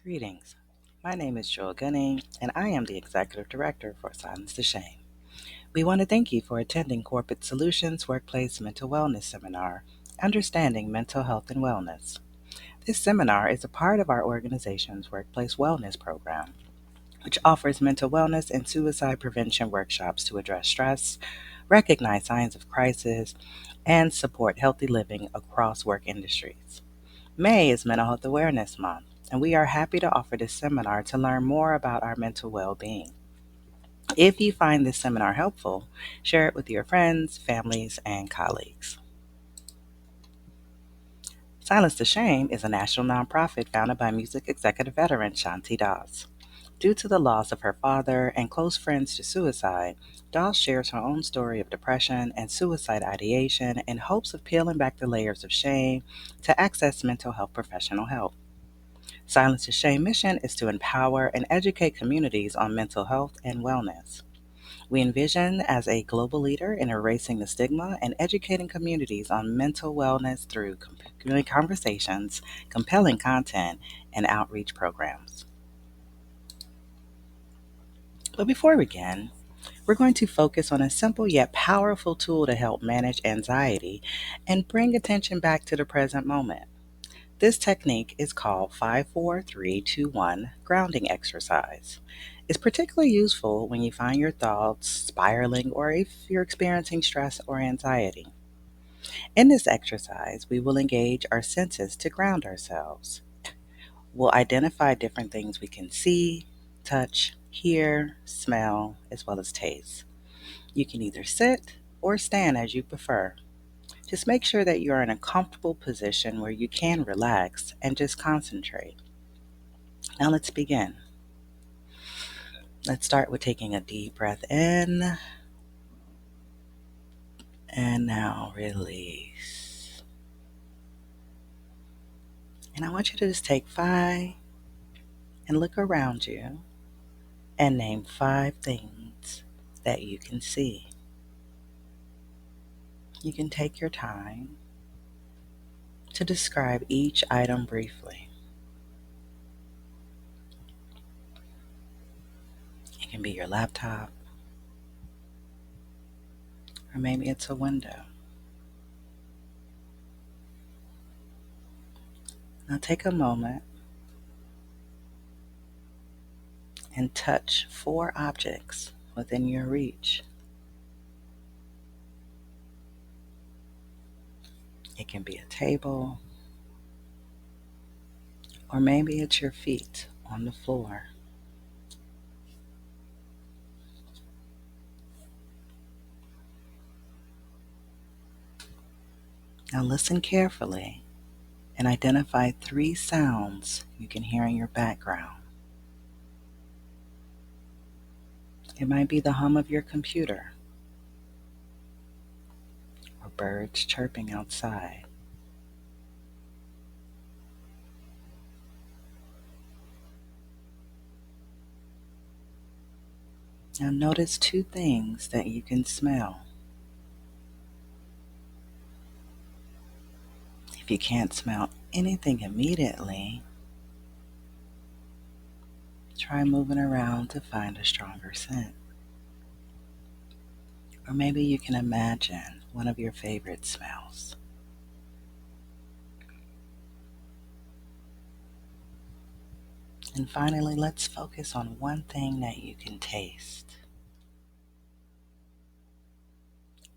Greetings. My name is Joel Gunning, and I am the Executive Director for Silence the Shame. We want to thank you for attending Corporate Solutions Workplace Mental Wellness Seminar, Understanding Mental Health and Wellness. This seminar is a part of our organization's Workplace Wellness Program, which offers mental wellness and suicide prevention workshops to address stress, recognize signs of crisis, and support healthy living across work industries. May is Mental Health Awareness Month, and we are happy to offer this seminar to learn more about our mental well being. If you find this seminar helpful, share it with your friends, families, and colleagues. Silence the Shame is a national nonprofit founded by music executive veteran Shanti Das. Due to the loss of her father and close friends to suicide, Dawes shares her own story of depression and suicide ideation in hopes of peeling back the layers of shame to access mental health professional help. Silence the Shame mission is to empower and educate communities on mental health and wellness. We envision as a global leader in erasing the stigma and educating communities on mental wellness through community conversations, compelling content, and outreach programs. But before we begin, we're going to focus on a simple yet powerful tool to help manage anxiety and bring attention back to the present moment. This technique is called 54321 grounding exercise. It's particularly useful when you find your thoughts spiraling or if you're experiencing stress or anxiety. In this exercise, we will engage our senses to ground ourselves. We'll identify different things we can see, touch, hear, smell, as well as taste. You can either sit or stand as you prefer. Just make sure that you are in a comfortable position where you can relax and just concentrate. Now let's begin. Let's start with taking a deep breath in and now release. And I want you to just take 5 and look around you and name 5 things that you can see. You can take your time to describe each item briefly. It can be your laptop, or maybe it's a window. Now take a moment and touch 4 objects within your reach. It can be a table, or maybe it's your feet on the floor. Now listen carefully and identify 3 sounds you can hear in your background. It might be the hum of your computer or birds chirping outside. Now notice 2 things that you can smell. If you can't smell anything immediately, try moving around to find a stronger scent. Or maybe you can imagine one of your favorite smells. And finally, let's focus on one thing that you can taste.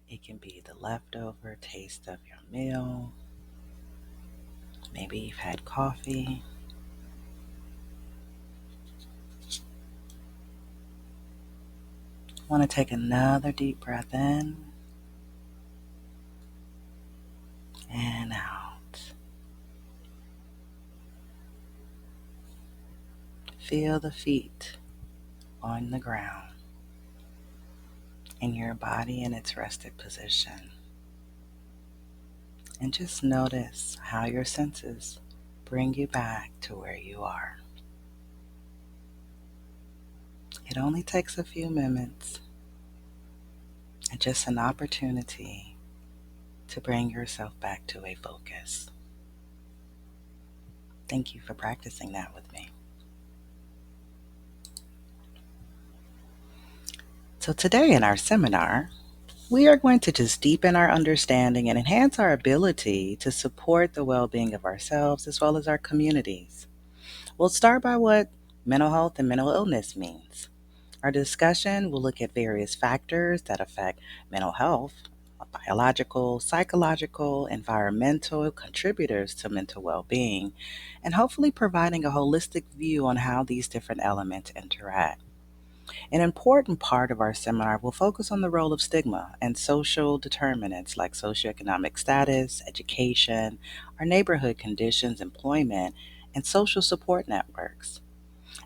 It can be the leftover taste of your meal. Maybe you've had coffee. Want to take another deep breath in and out. Feel the feet on the ground and your body in its rested position. And just notice how your senses bring you back to where you are. It only takes a few minutes and just an opportunity to bring yourself back to a focus. Thank you for practicing that with me. So, today in our seminar, we are going to just deepen our understanding and enhance our ability to support the well being of ourselves as well as our communities. We'll start by what mental health and mental illness means. Our discussion will look at various factors that affect mental health, biological, psychological, environmental contributors to mental well being, and hopefully providing a holistic view on how these different elements interact. An important part of our seminar will focus on the role of stigma and social determinants like socioeconomic status, education, our neighborhood conditions, employment, and social support networks.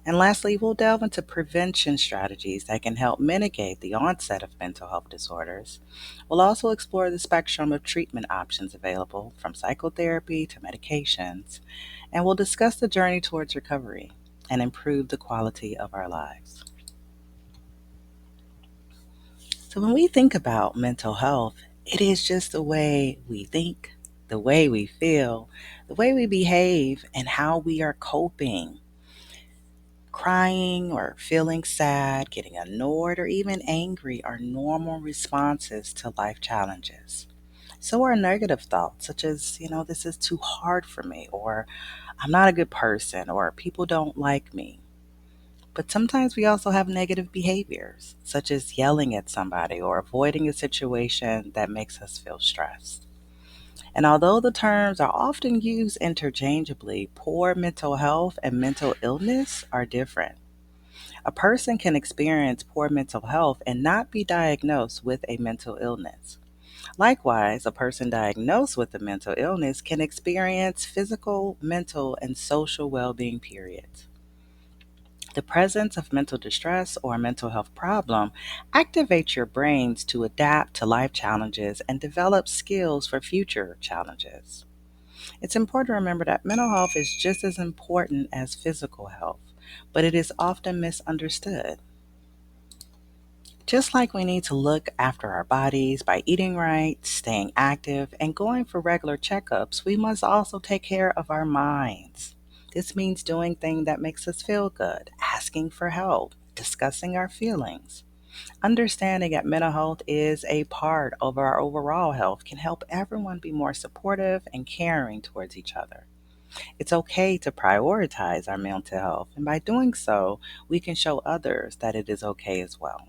And lastly, we'll delve into prevention strategies that can help mitigate the onset of mental health disorders. We'll also explore the spectrum of treatment options available, from psychotherapy to medications, and we'll discuss the journey towards recovery and improve the quality of our lives. So, when we think about mental health, it is just the way we think, the way we feel, the way we behave, and how we are coping. Crying or feeling sad, getting annoyed, or even angry are normal responses to life challenges. So are negative thoughts, such as, this is too hard for me, or I'm not a good person, or people don't like me. But sometimes we also have negative behaviors, such as yelling at somebody or avoiding a situation that makes us feel stressed. And although the terms are often used interchangeably, poor mental health and mental illness are different. A person can experience poor mental health and not be diagnosed with a mental illness. Likewise, a person diagnosed with a mental illness can experience physical, mental, and social well being periods. The presence of mental distress or mental health problem activates your brains to adapt to life challenges and develop skills for future challenges. It's important to remember that mental health is just as important as physical health, but it is often misunderstood. Just like we need to look after our bodies by eating right, staying active, and going for regular checkups, we must also take care of our minds. This means doing things that makes us feel good, asking for help, discussing our feelings. Understanding that mental health is a part of our overall health can help everyone be more supportive and caring towards each other. It's okay to prioritize our mental health, and by doing so, we can show others that it is okay as well.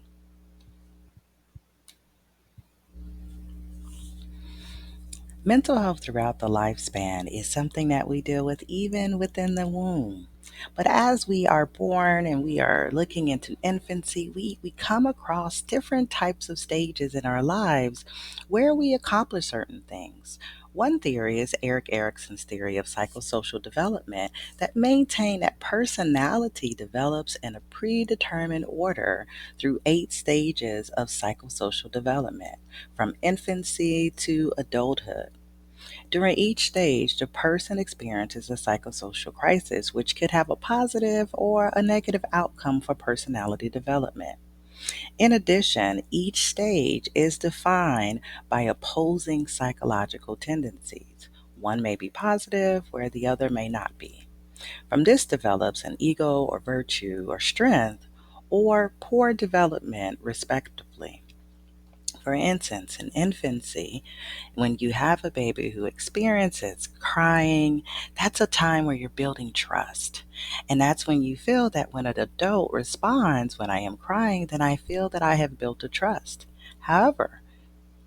Mental health throughout the lifespan is something that we deal with even within the womb. But as we are born and we are looking into infancy, we come across different types of stages in our lives where we accomplish certain things. One theory is Eric Erickson's theory of psychosocial development that maintain that personality develops in a predetermined order through 8 stages of psychosocial development, from infancy to adulthood. During each stage, the person experiences a psychosocial crisis, which could have a positive or a negative outcome for personality development. In addition, each stage is defined by opposing psychological tendencies. One may be positive, where the other may not be. From this develops an ego or virtue or strength or poor development, respectively. For instance, in infancy, when you have a baby who experiences crying, that's a time where you're building trust. And that's when you feel that when an adult responds, when I am crying, then I feel that I have built a trust. However,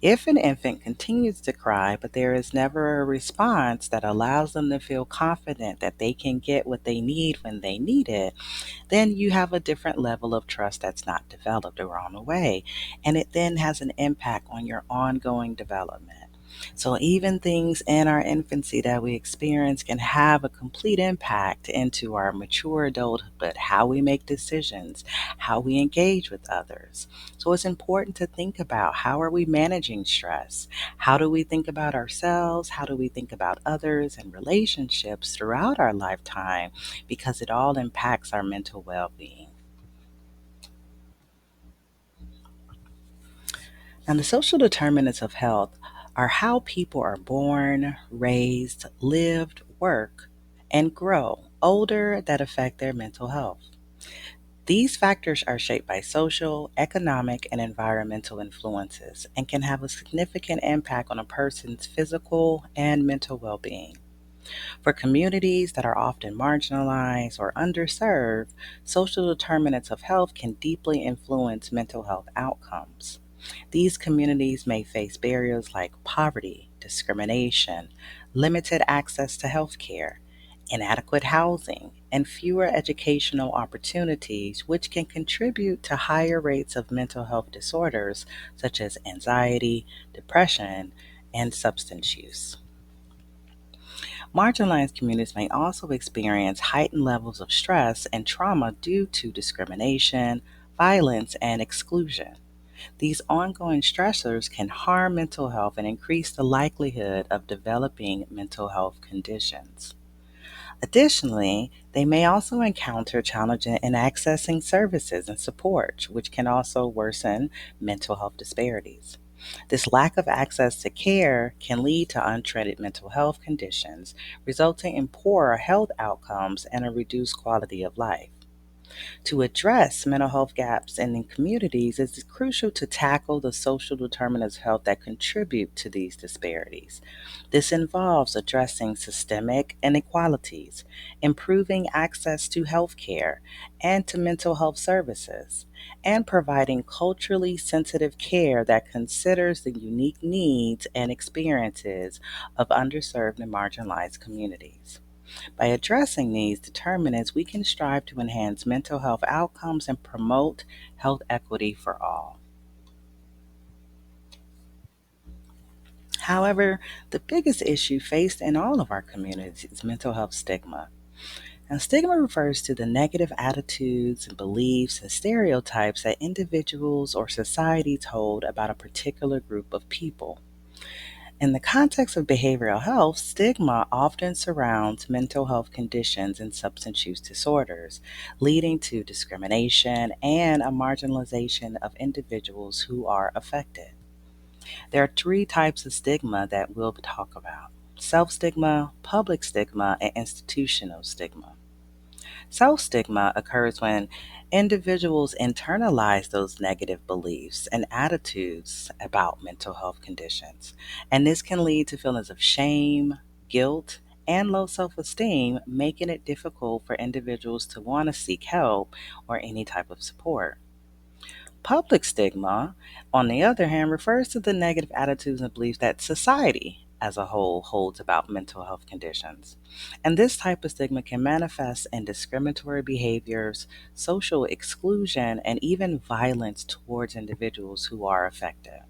if an infant continues to cry, but there is never a response that allows them to feel confident that they can get what they need when they need it, then you have a different level of trust that's not developed along the way. And it then has an impact on your ongoing development. So even things in our infancy that we experience can have a complete impact into our mature adulthood, how we make decisions, how we engage with others. So it's important to think about, how are we managing stress? How do we think about ourselves? How do we think about others and relationships throughout our lifetime? Because it all impacts our mental well being. Now, the social determinants of health are how people are born, raised, lived, work, and grow older that affect their mental health. These factors are shaped by social, economic, and environmental influences and can have a significant impact on a person's physical and mental well being. For communities that are often marginalized or underserved, social determinants of health can deeply influence mental health outcomes. These communities may face barriers like poverty, discrimination, limited access to health care, inadequate housing, and fewer educational opportunities, which can contribute to higher rates of mental health disorders such as anxiety, depression, and substance use. Marginalized communities may also experience heightened levels of stress and trauma due to discrimination, violence, and exclusion. These ongoing stressors can harm mental health and increase the likelihood of developing mental health conditions. Additionally, they may also encounter challenges in accessing services and support, which can also worsen mental health disparities. This lack of access to care can lead to untreated mental health conditions, resulting in poorer health outcomes and a reduced quality of life. To address mental health gaps in communities, it is crucial to tackle the social determinants of health that contribute to these disparities. This involves addressing systemic inequalities, improving access to health care and to mental health services, and providing culturally sensitive care that considers the unique needs and experiences of underserved and marginalized communities. By addressing these determinants, we can strive to enhance mental health outcomes and promote health equity for all. However, the biggest issue faced in all of our communities is mental health stigma. And stigma refers to the negative attitudes and beliefs and stereotypes that individuals or societies hold about a particular group of people. In the context of behavioral health, stigma often surrounds mental health conditions and substance use disorders, leading to discrimination and a marginalization of individuals who are affected. There are three types of stigma that we'll talk about: self stigma, public stigma, and institutional stigma. Self stigma occurs when individuals internalize those negative beliefs and attitudes about mental health conditions. And this can lead to feelings of shame, guilt, and low self esteem, making it difficult for individuals to want to seek help or any type of support. Public stigma, on the other hand, refers to the negative attitudes and beliefs that society as a whole holds about mental health conditions. And this type of stigma can manifest in discriminatory behaviors, social exclusion, and even violence towards individuals who are affected.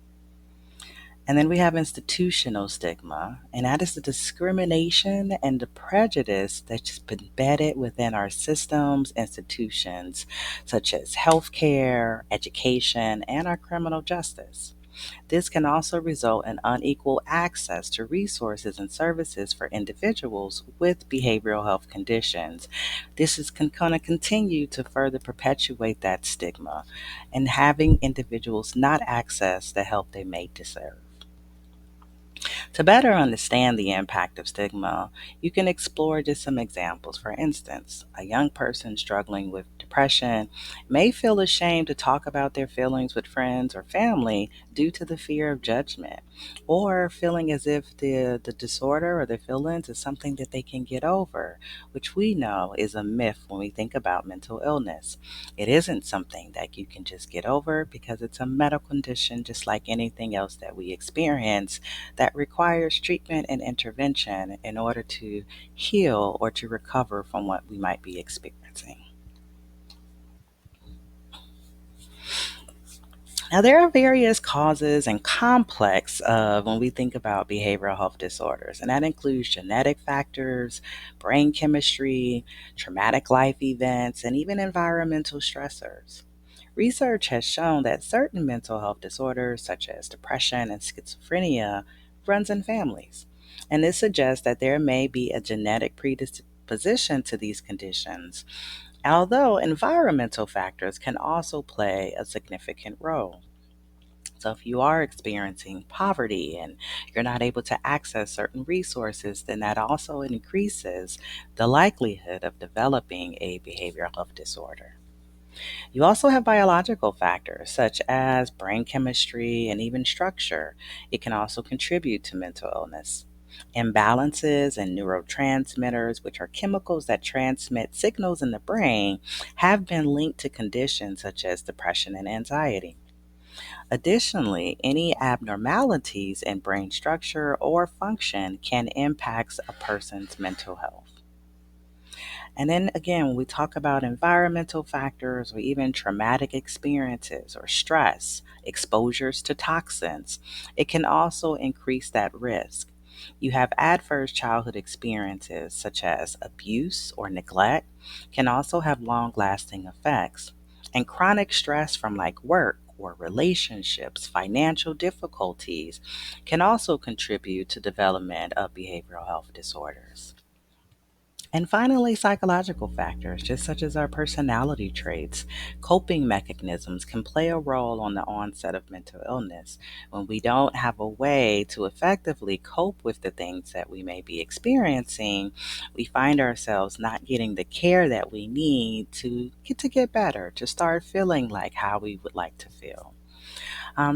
And then we have institutional stigma, and that is the discrimination and the prejudice that's been embedded within our systems, institutions, such as healthcare, education, and our criminal justice. This can also result in unequal access to resources and services for individuals with behavioral health conditions. This is going to continue to further perpetuate that stigma and having individuals not access the help they may deserve. To better understand the impact of stigma, you can explore just some examples. For instance, a young person struggling with depression may feel ashamed to talk about their feelings with friends or family due to the fear of judgment, or feeling as if the disorder or the feelings is something that they can get over, which we know is a myth when we think about mental illness. It isn't something that you can just get over because it's a medical condition just like anything else that we experience that requires treatment and intervention in order to heal or to recover from what we might be experiencing. Now, there are various causes and complex of when we think about behavioral health disorders, and that includes genetic factors, brain chemistry, traumatic life events, and even environmental stressors. Research has shown that certain mental health disorders, such as depression and schizophrenia, runs in families. And this suggests that there may be a genetic predisposition to these conditions, although environmental factors can also play a significant role. So, if you are experiencing poverty and you're not able to access certain resources, then that also increases the likelihood of developing a behavioral health disorder. You also have biological factors such as brain chemistry and even structure. It can also contribute to mental illness. Imbalances in neurotransmitters, which are chemicals that transmit signals in the brain, have been linked to conditions such as depression and anxiety. Additionally, any abnormalities in brain structure or function can impact a person's mental health. And then again, when we talk about environmental factors or even traumatic experiences or stress, exposures to toxins, it can also increase that risk. You have adverse childhood experiences such as abuse or neglect can also have long lasting effects. And chronic stress from like work or relationships, financial difficulties can also contribute to development of behavioral health disorders. And finally, psychological factors, just such as our personality traits, coping mechanisms can play a role on the onset of mental illness. When we don't have a way to effectively cope with the things that we may be experiencing, we find ourselves not getting the care that we need to get better, to start feeling like how we would like to feel.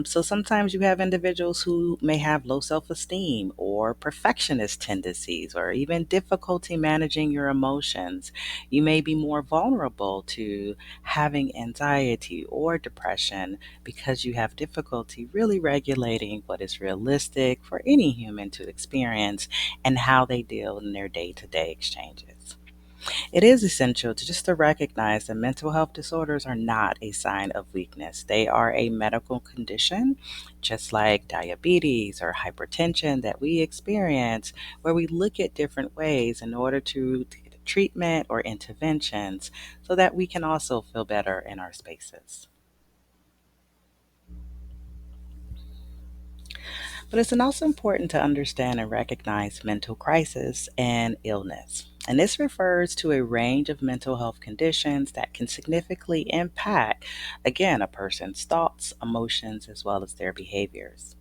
So sometimes you have individuals who may have low self esteem or perfectionist tendencies or even difficulty managing your emotions. You may be more vulnerable to having anxiety or depression because you have difficulty really regulating what is realistic for any human to experience and how they deal in their day to day exchanges. It is essential to recognize that mental health disorders are not a sign of weakness. They are a medical condition, just like diabetes or hypertension that we experience, where we look at different ways in order to get treatment or interventions so that we can also feel better in our spaces. But it's also important to understand and recognize mental crisis and illness. And this refers to a range of mental health conditions that can significantly impact, again, a person's thoughts, emotions, as well as their behaviors.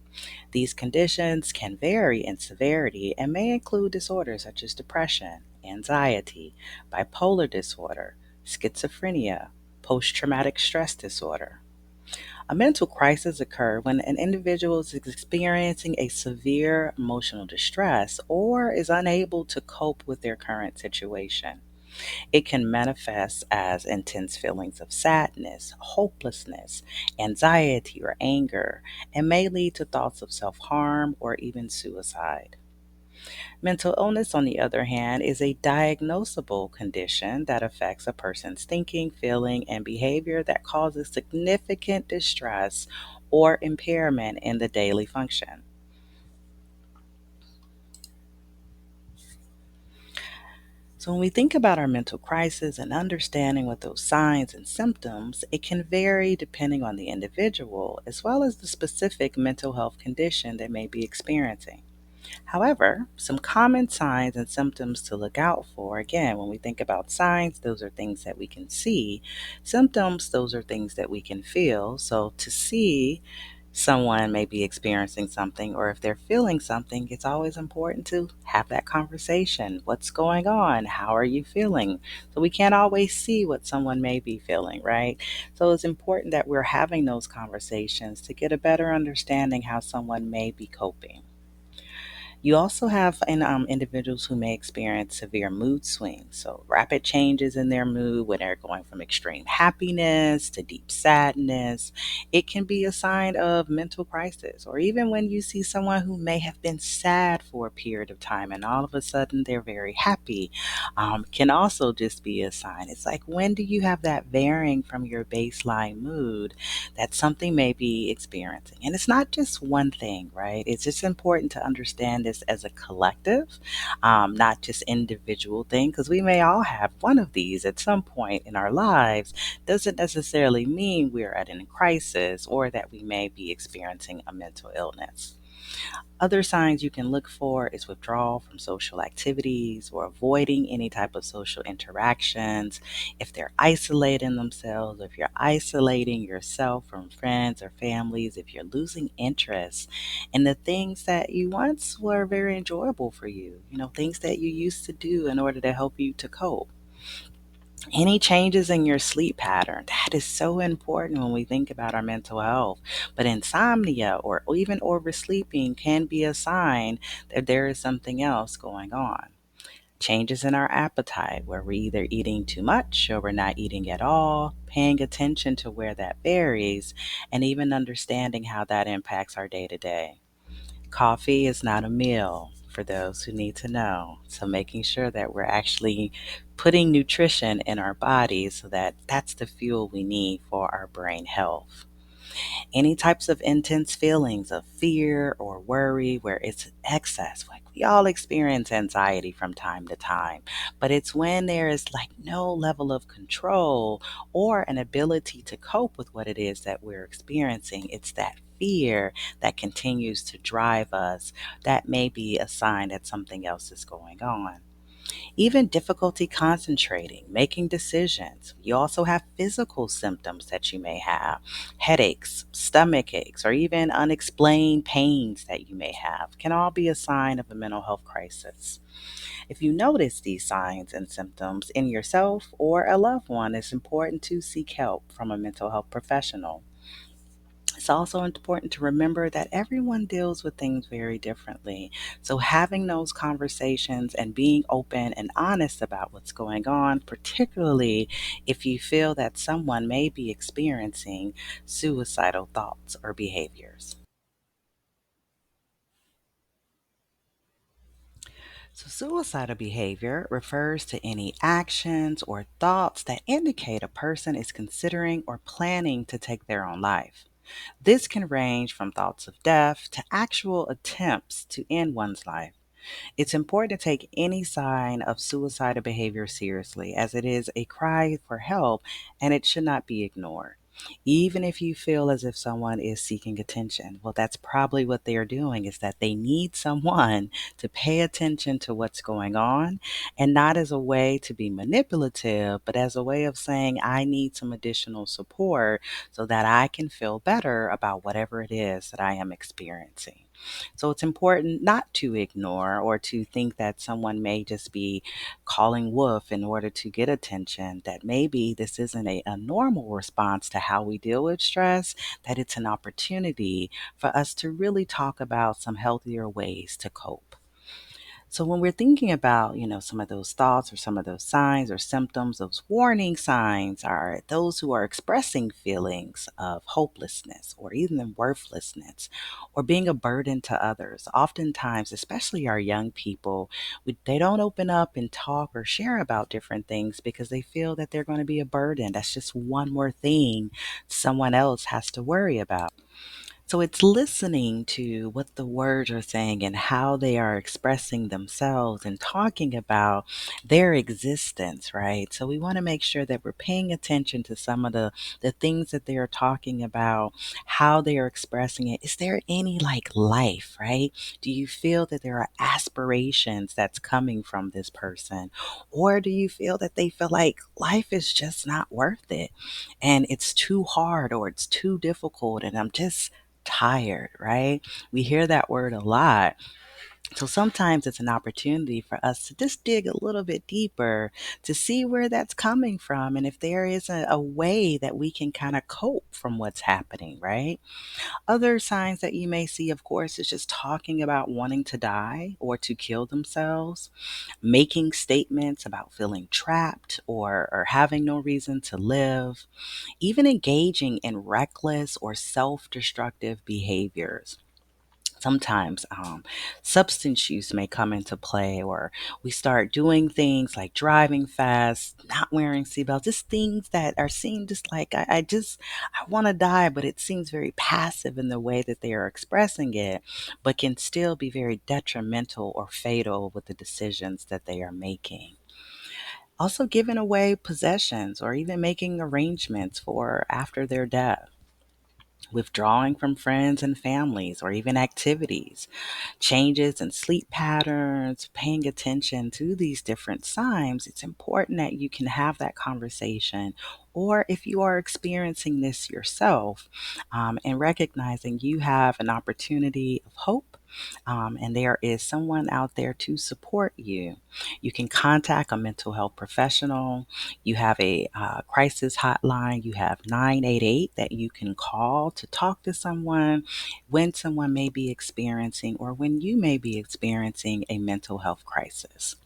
These conditions can vary in severity and may include disorders such as depression, anxiety, bipolar disorder, schizophrenia, post traumatic stress disorder. A mental crisis occurs when an individual is experiencing a severe emotional distress or is unable to cope with their current situation. It can manifest as intense feelings of sadness, hopelessness, anxiety, or anger, and may lead to thoughts of self harm or even suicide. Mental illness, on the other hand, is a diagnosable condition that affects a person's thinking, feeling, and behavior that causes significant distress or impairment in the daily function. So, when we think about our mental crisis and understanding what those signs and symptoms, it can vary depending on the individual as well as the specific mental health condition they may be experiencing. However, some common signs and symptoms to look out for, again, when we think about signs, those are things that we can see. Symptoms, those are things that we can feel. So to see someone may be experiencing something or if they're feeling something, it's always important to have that conversation. What's going on? How are you feeling? So we can't always see what someone may be feeling, right? So it's important that we're having those conversations to get a better understanding how someone may be coping. You also have individuals who may experience severe mood swings, so rapid changes in their mood when they're going from extreme happiness to deep sadness. It can be a sign of mental crisis, or even when you see someone who may have been sad for a period of time and all of a sudden they're very happy, can also just be a sign. It's like, when do you have that varying from your baseline mood that something may be experiencing? And it's not just one thing, right? It's just important to understand this as a collective, not just individual thing, because we may all have one of these at some point in our lives. Doesn't necessarily mean we're at a crisis or that we may be experiencing a mental illness. Other signs you can look for is withdrawal from social activities or avoiding any type of social interactions. If they're isolating themselves, if you're isolating yourself from friends or families, if you're losing interest in the things that you once were very enjoyable for you, things that you used to do in order to help you to cope. Any changes in your sleep pattern, that is so important when we think about our mental health. But insomnia or even oversleeping can be a sign that there is something else going on. Changes in our appetite, where we're either eating too much or we're not eating at all, paying attention to where that varies, and even understanding how that impacts our day to day. Coffee is not a meal for those who need to know. So making sure that we're actually putting nutrition in our bodies so that that's the fuel we need for our brain health. Any types of intense feelings of fear or worry where it's excess. Like we all experience anxiety from time to time, but it's when there is like no level of control or an ability to cope with what it is that we're experiencing. It's that fear that continues to drive us. That may be a sign that something else is going on. Even difficulty concentrating, making decisions. You also have physical symptoms that you may have, headaches, stomach aches, or even unexplained pains that you may have, can all be a sign of a mental health crisis. If you notice these signs and symptoms in yourself or a loved one, it's important to seek help from a mental health professional. It's also important to remember that everyone deals with things very differently. So, having those conversations and being open and honest about what's going on, particularly if you feel that someone may be experiencing suicidal thoughts or behaviors. So, suicidal behavior refers to any actions or thoughts that indicate a person is considering or planning to take their own life. This can range from thoughts of death to actual attempts to end one's life. It's important to take any sign of suicidal behavior seriously, as it is a cry for help and it should not be ignored. Even if you feel as if someone is seeking attention, well, that's probably what they are doing, is that they need someone to pay attention to what's going on, and not as a way to be manipulative, but as a way of saying, I need some additional support so that I can feel better about whatever it is that I am experiencing. So it's important not to ignore or to think that someone may just be calling wolf in order to get attention, that maybe this isn't a normal response to how we deal with stress, that it's an opportunity for us to really talk about some healthier ways to cope. So when we're thinking about, some of those thoughts or some of those signs or symptoms, those warning signs are those who are expressing feelings of hopelessness or even worthlessness or being a burden to others. Oftentimes, especially our young people, they don't open up and talk or share about different things because they feel that they're going to be a burden. That's just one more thing someone else has to worry about. So it's listening to what the words are saying and how they are expressing themselves and talking about their existence, right? So we want to make sure that we're paying attention to some of the things that they are talking about, how they are expressing it. Is there any like life, right? Do you feel that there are aspirations that's coming from this person? Or do you feel that they feel like life is just not worth it and it's too hard or it's too difficult and I'm just tired, right? We hear that word a lot. So sometimes it's an opportunity for us to just dig a little bit deeper to see where that's coming from and if there is a way that we can kind of cope from what's happening, right? Other signs that you may see, of course, is just talking about wanting to die or to kill themselves, making statements about feeling trapped or having no reason to live, even engaging in reckless or self destructive behaviors. Sometimes substance use may come into play, or we start doing things like driving fast, not wearing seatbelts, just things that are seen just like I want to die, but it seems very passive in the way that they are expressing it, but can still be very detrimental or fatal with the decisions that they are making. Also, giving away possessions or even making arrangements for after their death, withdrawing from friends and families or even activities, changes in sleep patterns, paying attention to these different signs. It's important that you can have that conversation. Or if you are experiencing this yourself, and recognizing you have an opportunity of hope And there is someone out there to support you. You can contact a mental health professional. You have a crisis hotline. You have 988 that you can call to talk to someone when someone may be experiencing or when you may be experiencing a mental health crisis.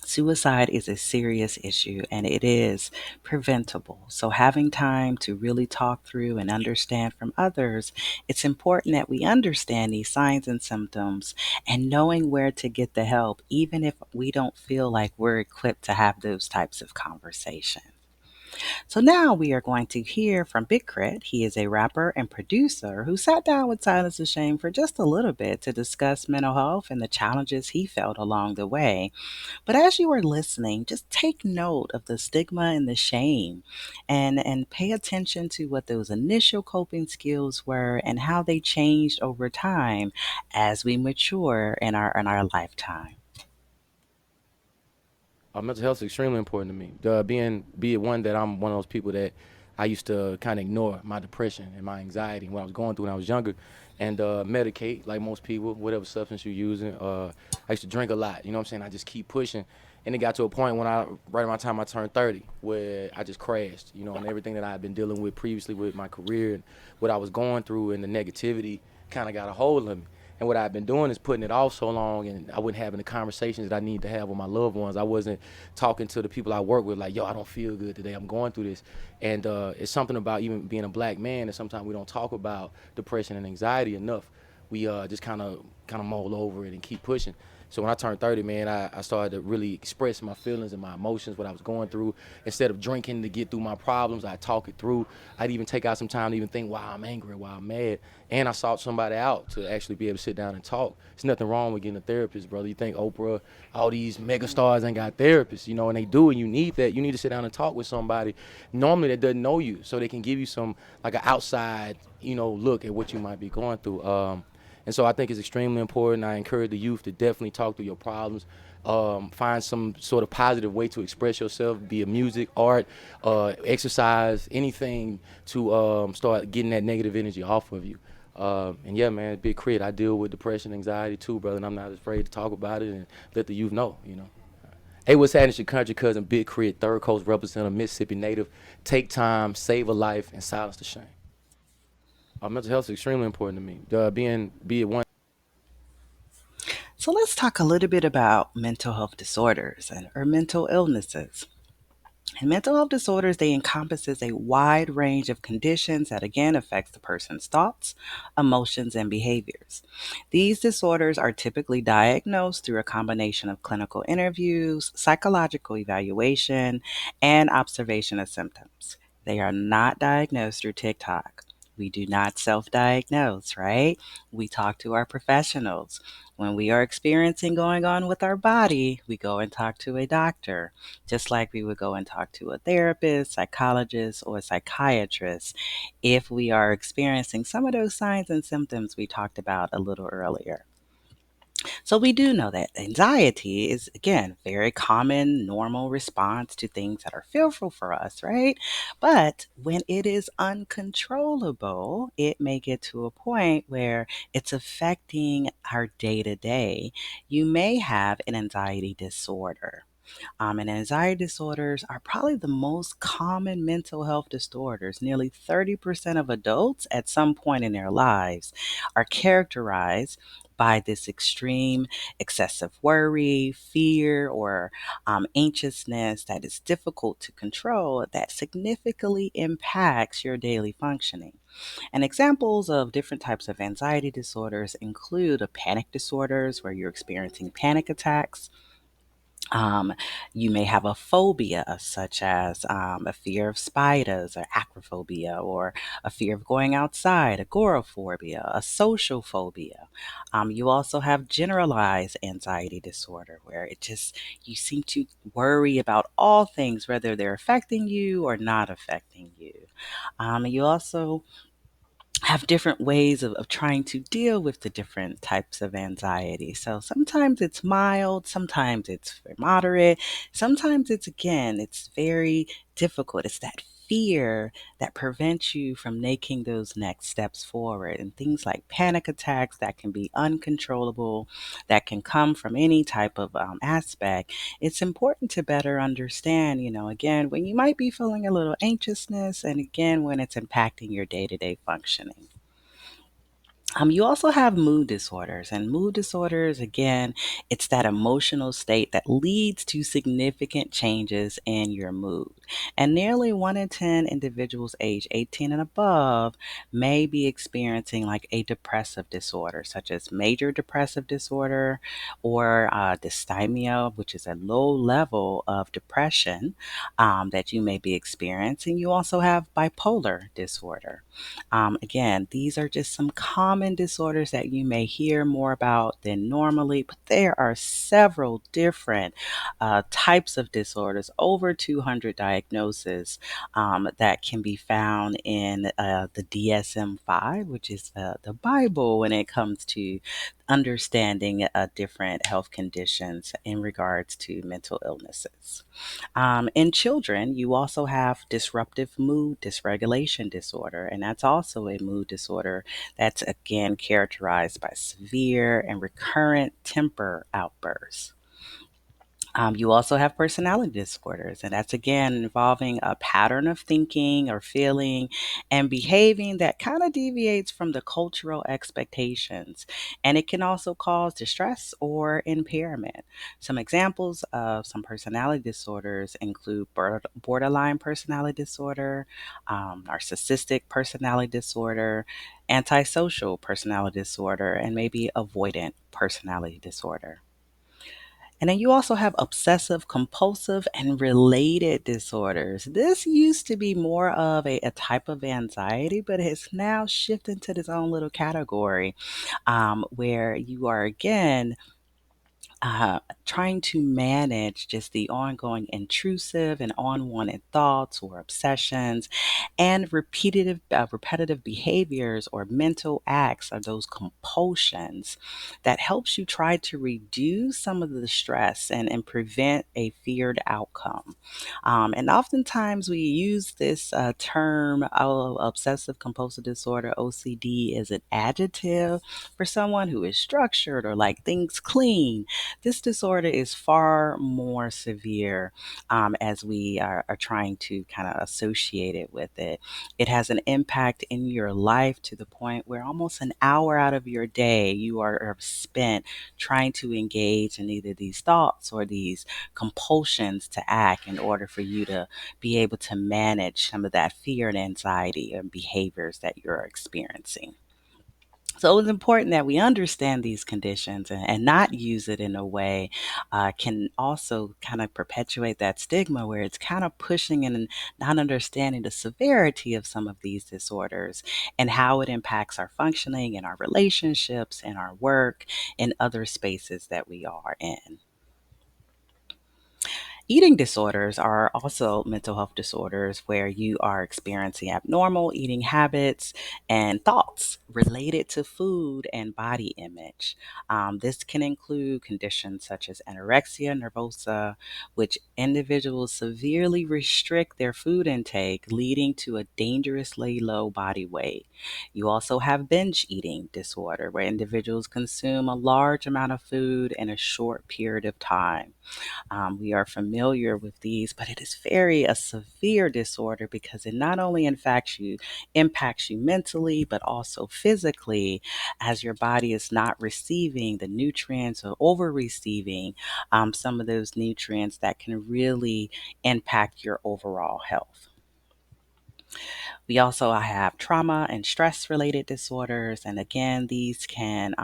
Suicide is a serious issue and it is preventable. So, having time to really talk through and understand from others, it's important that we understand these signs and symptoms and knowing where to get the help, even if we don't feel like we're equipped to have those types of conversations. So now we are going to hear from Big Crit. He is a rapper and producer who sat down with Silence of Shame for just a little bit to discuss mental health and the challenges he felt along the way. But as you are listening, just take note of the stigma and the shame and pay attention to what those initial coping skills were and how they changed over time as we mature in our lifetime. Mental health is extremely important to me. Be it one that I'm one of those people that I used to kind of ignore my depression and my anxiety when I was going through when I was younger, and medicate like most people, whatever substance you're using. I used to drink a lot. You know what I'm saying? I just keep pushing, and it got to a point when right around the time I turned 30, where I just crashed. You know, and everything that I had been dealing with previously with my career and what I was going through and the negativity kind of got a hold of me. And what I've been doing is putting it off so long, and I wasn't having the conversations that I need to have with my loved ones. I wasn't talking to the people I work with like, yo, I don't feel good today. I'm going through this. And it's something about even being a black man that sometimes we don't talk about depression and anxiety enough. We just kind of mull over it and keep pushing. So when I turned 30, man, I started to really express my feelings and my emotions, what I was going through. Instead of drinking to get through my problems, I'd talk it through. I'd even take out some time to even think why I'm angry, why I'm mad. And I sought somebody out to actually be able to sit down and talk. There's nothing wrong with getting a therapist, brother. You think Oprah, all these mega stars ain't got therapists, you know, and they do, and you need that. You need to sit down and talk with somebody normally that doesn't know you so they can give you some, like an outside, look at what you might be going through. And so I think it's extremely important. I encourage the youth to definitely talk through your problems. Find some sort of positive way to express yourself, be it music, art, exercise, anything to start getting that negative energy off of you. And yeah, man, big crit. I deal with depression, anxiety too, brother, and I'm not afraid to talk about it and let the youth know. Hey, what's happening? It's your country cousin, Big Crit, Third Coast representative, Mississippi native. Take time, save a life, and silence the shame. Mental health is extremely important to me. Be it one. So let's talk a little bit about mental health disorders and or mental illnesses. And mental health disorders, they encompasses a wide range of conditions that again affects the person's thoughts, emotions, and behaviors. These disorders are typically diagnosed through a combination of clinical interviews, psychological evaluation, and observation of symptoms. They are not diagnosed through TikTok. We do not self diagnose, right? We talk to our professionals. When we are experiencing going on with our body, we go and talk to a doctor just like we would go and talk to a therapist, psychologist, or a psychiatrist if we are experiencing some of those signs and symptoms we talked about a little earlier. So we do know that anxiety is again very common normal response to things that are fearful for us, right? But when it is uncontrollable, it may get to a point where it's affecting our day to day. You may have an anxiety disorder. And anxiety disorders are probably the most common mental health disorders. Nearly 30% of adults at some point in their lives are characterized by this extreme excessive worry, fear, or anxiousness that is difficult to control that significantly impacts your daily functioning. And examples of different types of anxiety disorders include a panic disorders where you're experiencing panic attacks. You may have a phobia, such as a fear of spiders, or acrophobia, or a fear of going outside, agoraphobia, a social phobia. You also have generalized anxiety disorder, where you seem to worry about all things, whether they're affecting you or not affecting you. You also have different ways of trying to deal with the different types of anxiety. So sometimes it's mild, sometimes it's moderate, sometimes it's again, it's very difficult. It's that fear that prevents you from making those next steps forward. And things like panic attacks that can be uncontrollable, that can come from any type of aspect. It's important to better understand, again, when you might be feeling a little anxiousness, and again, when it's impacting your day to day functioning. You also have mood disorders, and mood disorders, again, it's that emotional state that leads to significant changes in your mood. And nearly 1 in 10 individuals age 18 and above may be experiencing like a depressive disorder, such as major depressive disorder or dysthymia, which is a low level of depression that you may be experiencing. You also have bipolar disorder. Again, these are just some common disorders that you may hear more about than normally, but there are several different types of disorders, over 200 diagnoses that can be found in the DSM-5, which is the Bible when it comes to understanding different health conditions in regards to mental illnesses. In children, you also have disruptive mood dysregulation disorder, and that's also a mood disorder that's again characterized by severe and recurrent temper outbursts. You also have personality disorders, and that's again involving a pattern of thinking or feeling and behaving that kind of deviates from the cultural expectations. And it can also cause distress or impairment. Some examples of some personality disorders include borderline personality disorder, narcissistic personality disorder, antisocial personality disorder, and maybe avoidant personality disorder. And then you also have obsessive compulsive and related disorders. This used to be more of a type of anxiety, but has now shifted into this own little category where you are again trying to manage just the ongoing intrusive and unwanted thoughts or obsessions and repetitive behaviors or mental acts or those compulsions that helps you try to reduce some of the stress and prevent a feared outcome. And oftentimes we use this term obsessive compulsive disorder, OCD, as an adjective for someone who is structured or like things clean. This disorder is far more severe as we are trying to kind of associate it with it. It has an impact in your life to the point where almost an hour out of your day you are spent trying to engage in either these thoughts or these compulsions to act in order for you to be able to manage some of that fear and anxiety and behaviors that you're experiencing. So it's important that we understand these conditions and not use it in a way can also kind of perpetuate that stigma where it's kind of pushing and not understanding the severity of some of these disorders and how it impacts our functioning and our relationships and our work and other spaces that we are in. Eating disorders are also mental health disorders where you are experiencing abnormal eating habits and thoughts related to food and body image. This can include conditions such as anorexia nervosa, which individuals severely restrict their food intake, leading to a dangerously low body weight. You also have binge eating disorder, where individuals consume a large amount of food in a short period of time. We are familiar with these, but it is very a severe disorder because it not only impacts you mentally, but also physically, as your body is not receiving the nutrients or over receiving some of those nutrients that can really impact your overall health. We also have trauma and stress related disorders. And again, these can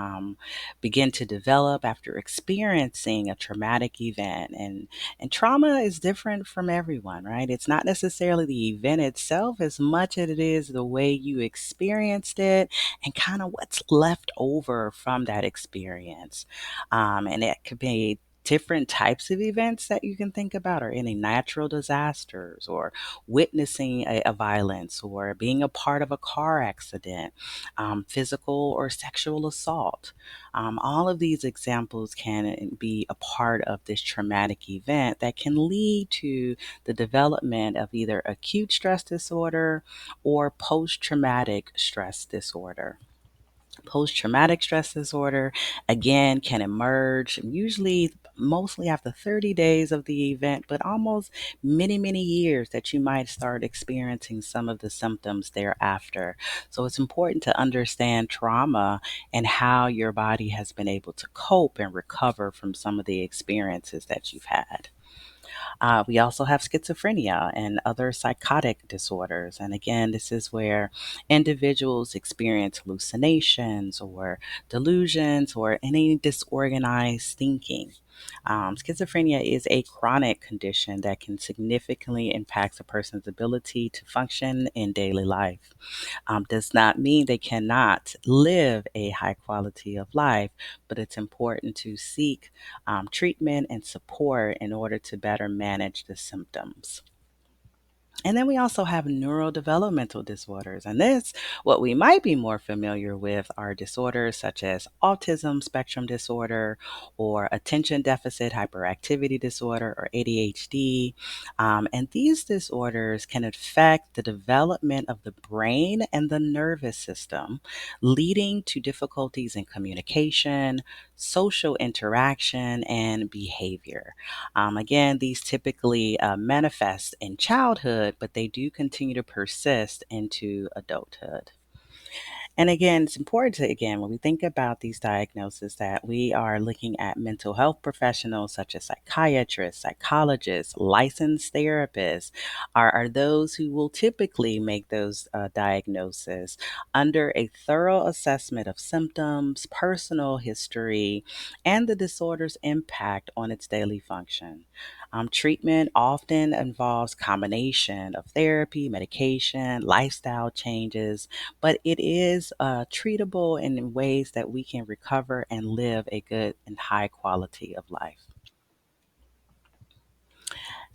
begin to develop after experiencing a traumatic event. And trauma is different from everyone, right? It's not necessarily the event itself as much as it is the way you experienced it and kind of what's left over from that experience. And it could be Different types of events that you can think about are any natural disasters or witnessing a violence or being a part of a car accident, physical or sexual assault. All of these examples can be a part of this traumatic event that can lead to the development of either acute stress disorder or post traumatic stress disorder. Post traumatic stress disorder, again, can emerge usually mostly after 30 days of the event, but almost many, many years that you might start experiencing some of the symptoms thereafter. So it's important to understand trauma and how your body has been able to cope and recover from some of the experiences that you've had. We also have schizophrenia and other psychotic disorders. And again, this is where individuals experience hallucinations or delusions or any disorganized thinking. Schizophrenia is a chronic condition that can significantly impact a person's ability to function in daily life. Does not mean they cannot live a high quality of life, but it's important to seek treatment and support in order to better manage the symptoms. And then we also have neurodevelopmental disorders. And this, what we might be more familiar with, are disorders such as autism spectrum disorder or attention deficit hyperactivity disorder or ADHD. And these disorders can affect the development of the brain and the nervous system, leading to difficulties in communication, social interaction, and behavior. Again, these typically manifest in childhood, but they do continue to persist into adulthood. And again, it's important to, again, when we think about these diagnoses, that we are looking at mental health professionals such as psychiatrists, psychologists, licensed therapists, are those who will typically make those diagnoses under a thorough assessment of symptoms, personal history, and the disorder's impact on its daily function. Treatment often involves combination of therapy, medication, lifestyle changes, but it is treatable in ways that we can recover and live a good and high quality of life.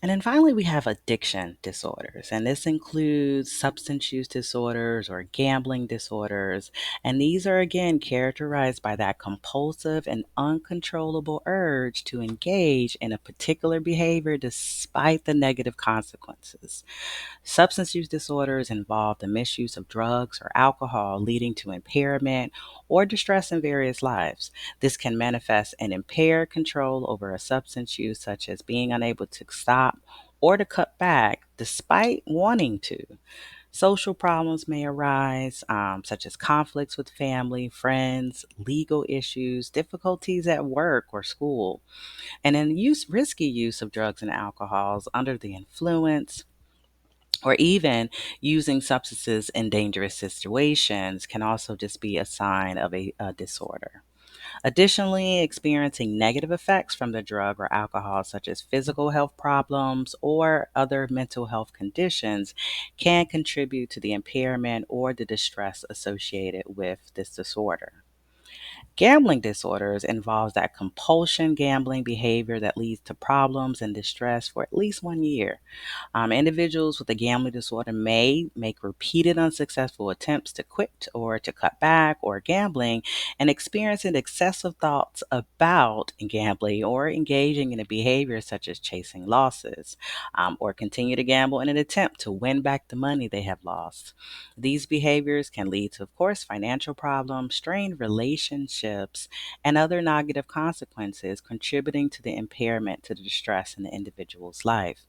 And then finally, we have addiction disorders, and this includes substance use disorders or gambling disorders. And these are again characterized by that compulsive and uncontrollable urge to engage in a particular behavior despite the negative consequences. Substance use disorders involve the misuse of drugs or alcohol, leading to impairment or distress in various lives. This can manifest in impaired control over a substance use, such as being unable to stop or to cut back despite wanting to. Social problems may arise, such as conflicts with family, friends, legal issues, difficulties at work or school, and then risky use of drugs and alcohols under the influence or even using substances in dangerous situations can also just be a sign of a disorder. Additionally, experiencing negative effects from the drug or alcohol, such as physical health problems or other mental health conditions, can contribute to the impairment or the distress associated with this disorder. Gambling disorders involves that compulsion gambling behavior that leads to problems and distress for at least 1 year. Individuals with a gambling disorder may make repeated unsuccessful attempts to quit or to cut back or gambling and experiencing excessive thoughts about gambling or engaging in a behavior such as chasing losses or continue to gamble in an attempt to win back the money they have lost. These behaviors can lead to, of course, financial problems, strained relationships, and other negative consequences, contributing to the impairment to the distress in the individual's life.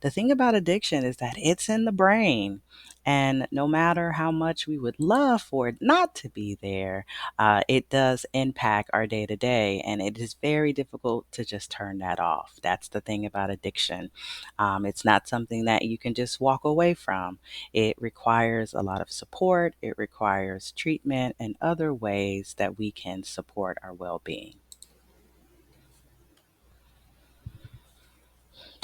The thing about addiction is that it's in the brain. And no matter how much we would love for it not to be there, it does impact our day to day. And it is very difficult to just turn that off. That's the thing about addiction. It's not something that you can just walk away from. It requires a lot of support, it requires treatment, and other ways that we can support our well being.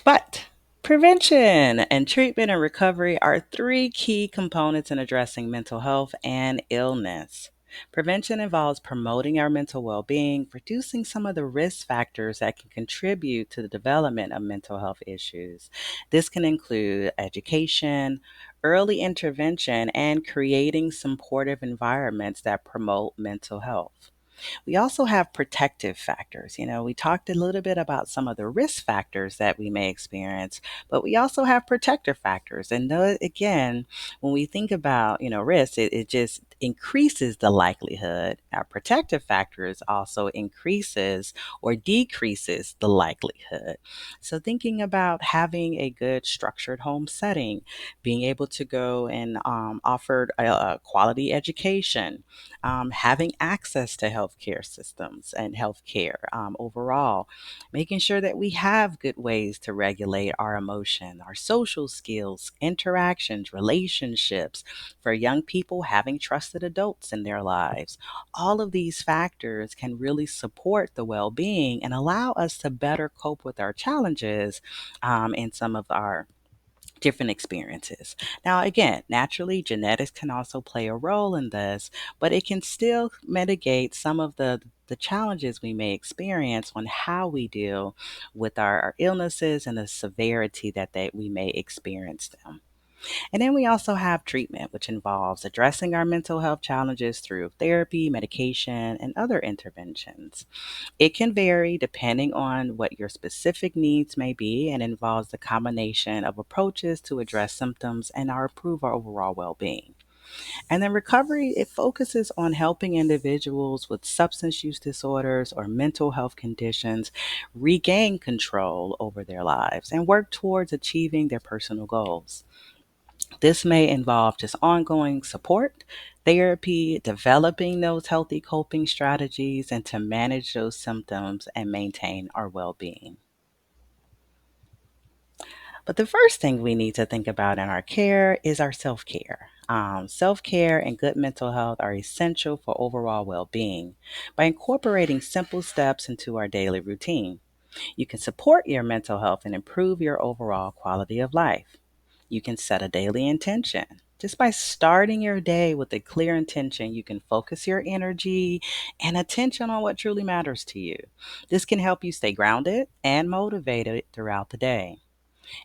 But prevention and treatment and recovery are three key components in addressing mental health and illness. Prevention involves promoting our mental well being, reducing some of the risk factors that can contribute to the development of mental health issues. This can include education, early intervention, and creating supportive environments that promote mental health. We also have protective factors. We talked a little bit about some of the risk factors that we may experience, but we also have protective factors. And again, when we think about, risk, it just increases the likelihood. Our protective factors also increases or decreases the likelihood. So thinking about having a good structured home setting, being able to go and offer a quality education, having access to healthcare systems and healthcare overall, making sure that we have good ways to regulate our emotion, our social skills, interactions, relationships, for young people having trusted adults in their lives. All of these factors can really support the well being and allow us to better cope with our challenges in some of our different experiences. Now, again, naturally, genetics can also play a role in this, but it can still mitigate some of the challenges we may experience on how we deal with our illnesses and the severity that we may experience them. And then we also have treatment, which involves addressing our mental health challenges through therapy, medication, and other interventions. It can vary depending on what your specific needs may be and involves the combination of approaches to address symptoms and improve our overall well being. And then recovery, it focuses on helping individuals with substance use disorders or mental health conditions regain control over their lives and work towards achieving their personal goals. This may involve just ongoing support, therapy, developing those healthy coping strategies, and to manage those symptoms and maintain our well being. But the first thing we need to think about in our care is our self care. Self care and good mental health are essential for overall well being. By incorporating simple steps into our daily routine, you can support your mental health and improve your overall quality of life. You can set a daily intention. Just by starting your day with a clear intention, you can focus your energy and attention on what truly matters to you. This can help you stay grounded and motivated throughout the day.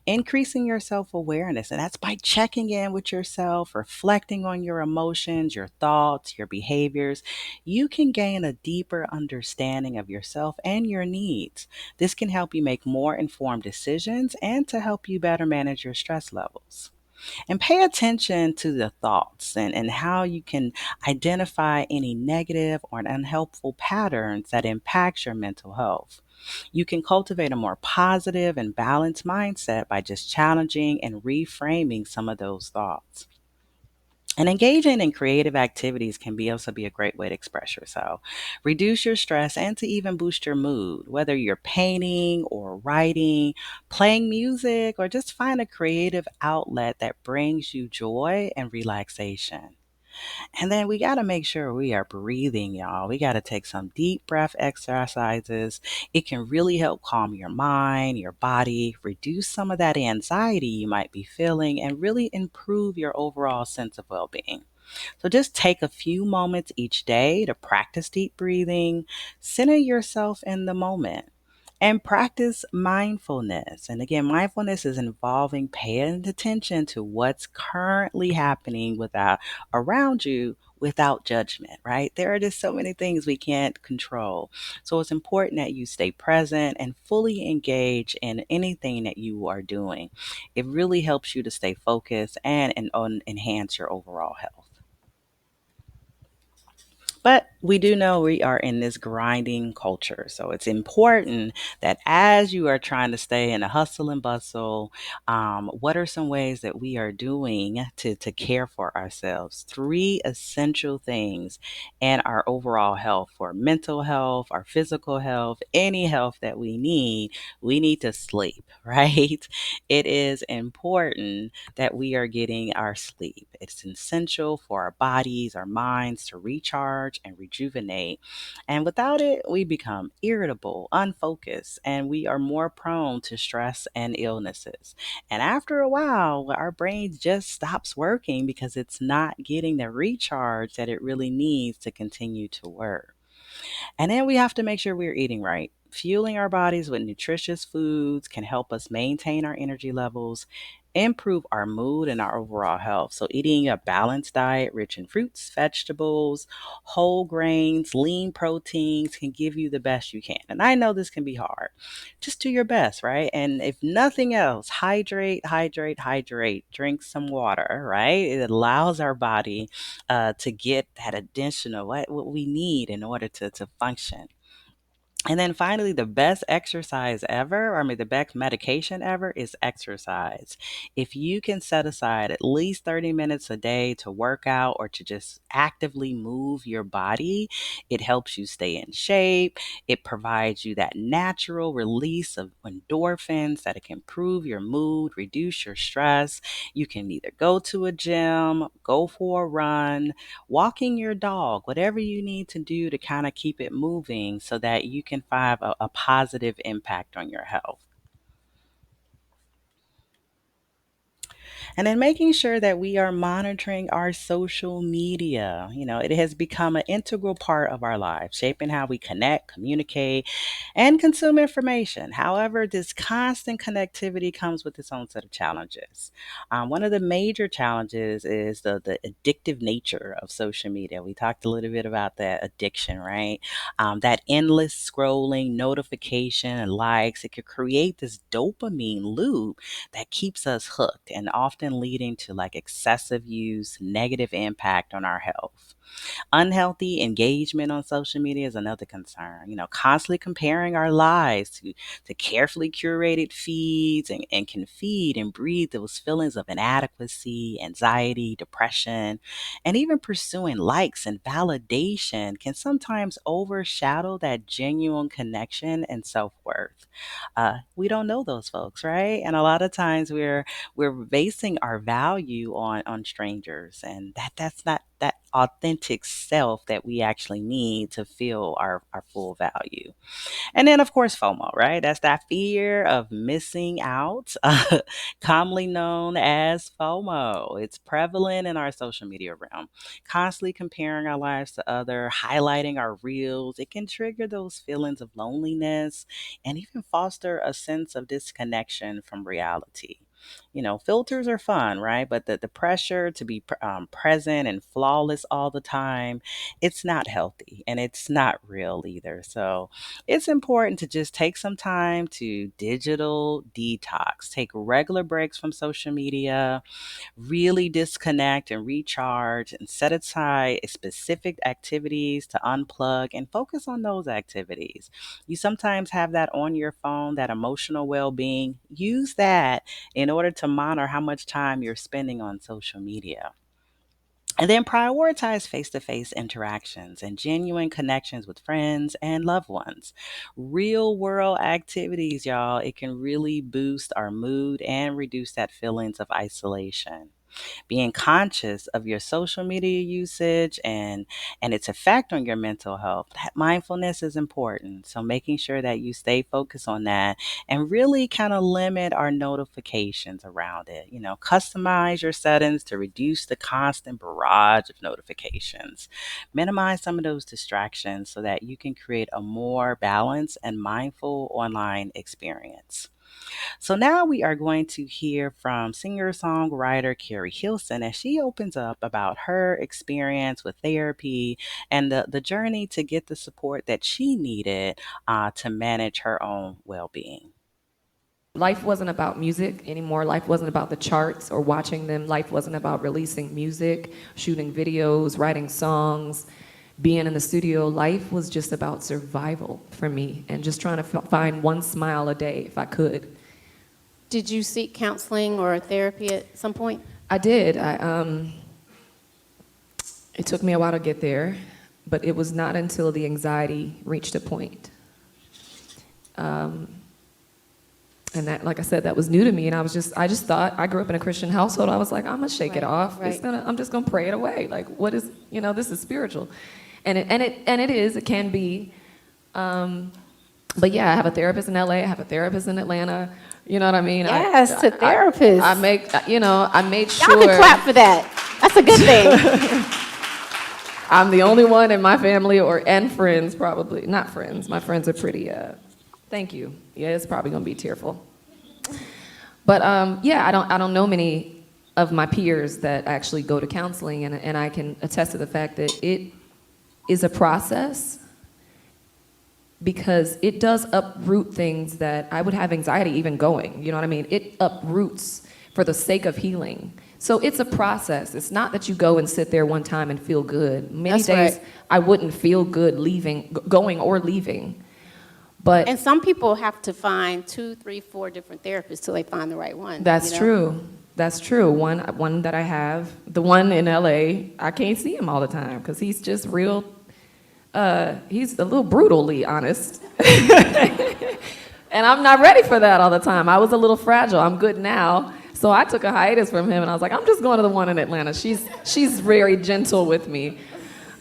Increasing your self awareness, and that's by checking in with yourself, reflecting on your emotions, your thoughts, your behaviors. You can gain a deeper understanding of yourself and your needs. This can help you make more informed decisions and to help you better manage your stress levels. And pay attention to the thoughts and how you can identify any negative or unhelpful patterns that impacts your mental health. You can cultivate a more positive and balanced mindset by just challenging and reframing some of those thoughts. And engaging in creative activities can also be a great way to express yourself, reduce your stress, and to even boost your mood. Whether you're painting or writing, playing music, or just find a creative outlet that brings you joy and relaxation. And then we got to make sure we are breathing, y'all. We got to take some deep breath exercises. It can really help calm your mind, your body, reduce some of that anxiety you might be feeling, and really improve your overall sense of well being. So just take a few moments each day to practice deep breathing, center yourself in the moment, and practice mindfulness. And again, mindfulness is involving paying attention to what's currently happening without around you without judgment, right? There are just so many things we can't control. So it's important that you stay present and fully engage in anything that you are doing. It really helps you to stay focused and enhance your overall health. But we do know we are in this grinding culture. So it's important that as you are trying to stay in a hustle and bustle, what are some ways that we are doing to care for ourselves? Three essential things in our overall health for mental health, our physical health, any health that we need. We need to sleep, right? It is important that we are getting our sleep. It's essential for our bodies, our minds to recharge and rejuvenate. And without it, we become irritable, unfocused, and we are more prone to stress and illnesses. And after a while, our brain just stops working because it's not getting the recharge that it really needs to continue to work. And then we have to make sure we're eating right. Fueling our bodies with nutritious foods can help us maintain our energy levels, improve our mood, and our overall health. So, eating a balanced diet rich in fruits, vegetables, whole grains, lean proteins can give you the best you can. And I know this can be hard. Just do your best, right? And if nothing else, hydrate, hydrate, hydrate. Drink some water, right? It allows our body to get that additional what we need in order to function. And then finally, the best exercise ever, or I mean, the best medication ever is exercise. If you can set aside at least 30 minutes a day to work out or to just actively move your body, it helps you stay in shape. It provides you that natural release of endorphins that it can improve your mood, reduce your stress. You can either go to a gym, go for a run, walking your dog, whatever you need to do to kind of keep it moving so that you can find a positive impact on your health. And then making sure that we are monitoring our social media. It has become an integral part of our lives, shaping how we connect, communicate, and consume information. However, this constant connectivity comes with its own set of challenges. One of the major challenges is the addictive nature of social media. We talked a little bit about that addiction, right? That endless scrolling, notification, and likes, it could create this dopamine loop that keeps us hooked and often leading to like excessive use, negative impact on our health. Unhealthy engagement on social media is another concern. Constantly comparing our lives to carefully curated feeds and can feed and breed those feelings of inadequacy, anxiety, depression, and even pursuing likes and validation can sometimes overshadow that genuine connection and self worth. We don't know those folks, right? And a lot of times we're basing our value on strangers, and that's not that authentic self that we actually need to feel our full value. And then, of course, FOMO, right? That's that fear of missing out, commonly known as FOMO. It's prevalent in our social media realm. Constantly comparing our lives to other, highlighting our reels, it can trigger those feelings of loneliness and even foster a sense of disconnection from reality. Filters are fun, right? But the pressure to be present and flawless all the time, it's not healthy and it's not real either. So, it's important to just take some time to digital detox, take regular breaks from social media, really disconnect and recharge, and set aside specific activities to unplug and focus on those activities. You sometimes have that on your phone, that emotional well being. Use that in order to monitor how much time you're spending on social media. And then prioritize face to face interactions and genuine connections with friends and loved ones. Real world activities, y'all, it can really boost our mood and reduce that feelings of isolation. Being conscious of your social media usage and its effect on your mental health, that mindfulness is important. So making sure that you stay focused on that and really kind of limit our notifications around it. Customize your settings to reduce the constant barrage of notifications. Minimize some of those distractions so that you can create a more balanced and mindful online experience. So now we are going to hear from singer-songwriter Carrie Hilson as she opens up about her experience with therapy and the journey to get the support that she needed to manage her own well-being. Life wasn't about music anymore. Life wasn't about the charts or watching them. Life wasn't about releasing music, shooting videos, writing songs, being in the studio. Life was just about survival for me and just trying to find one smile a day if I could. Did you seek counseling or therapy at some point? I did. It took me a while to get there, but it was not until the anxiety reached a point. And that, like I said, that was new to me. And I just thought, I grew up in a Christian household. I was like, I'm gonna shake it off. Right. I'm just gonna pray it away. Like, what is, this is spiritual. It can be. But yeah, I have a therapist in LA. I have a therapist in Atlanta. You know what I mean? Yes, a therapist. I make, I made Y'all sure. can clap for that. That's a good thing. I'm the only one in my family, and friends probably. Not friends. My friends are pretty. Thank you. Yeah, it's probably gonna be tearful. But yeah, I don't know many of my peers that actually go to counseling, and I can attest to the fact that it is a process, because it does uproot things that I would have anxiety even going. You know what I mean? It uproots for the sake of healing. So it's a process. It's not that you go and sit there one time and feel good. Many That's days right. I wouldn't feel good going or leaving. But And some people have to find 2, 3, 4 different therapists till they find the right one. that's you know? true. That's true. One that I have, the one in LA, I can't see him all the time because he's just real. He's a little brutally honest. And I'm not ready for that all the time. I was a little fragile. I'm good now. So I took a hiatus from him, and I was like, I'm just going to the one in Atlanta. She's very gentle with me.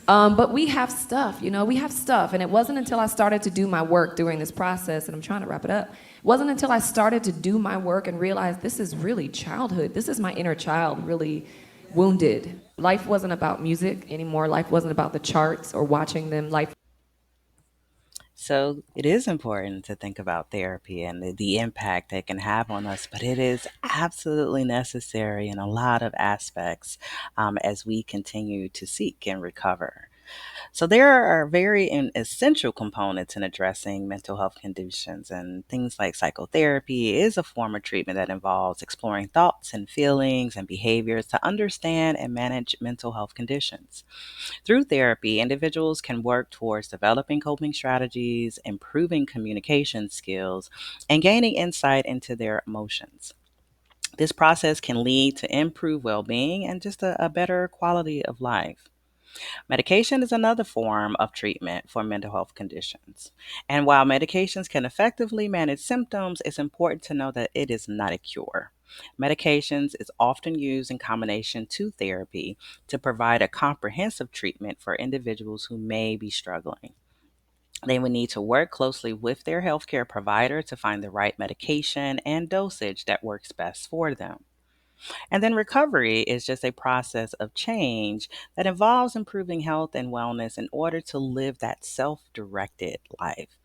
But we have stuff, we have stuff. And it wasn't until I started to do my work during this process, and I'm trying to wrap it up. It wasn't until I started to do my work and realized this is really childhood. This is my inner child really wounded. Life wasn't about music anymore. Life wasn't about the charts or watching them. So it is important to think about therapy and the impact it can have on us, but it is absolutely necessary in a lot of aspects as we continue to seek and recover. So there are very essential components in addressing mental health conditions, and things like psychotherapy is a form of treatment that involves exploring thoughts and feelings and behaviors to understand and manage mental health conditions. Through therapy, individuals can work towards developing coping strategies, improving communication skills, and gaining insight into their emotions. This process can lead to improved well being and just a better quality of life. Medication is another form of treatment for mental health conditions. And while medications can effectively manage symptoms, it's important to know that it is not a cure. Medications is often used in combination to therapy to provide a comprehensive treatment for individuals who may be struggling. They would need to work closely with their healthcare provider to find the right medication and dosage that works best for them. And then recovery is just a process of change that involves improving health and wellness in order to live that self directed life.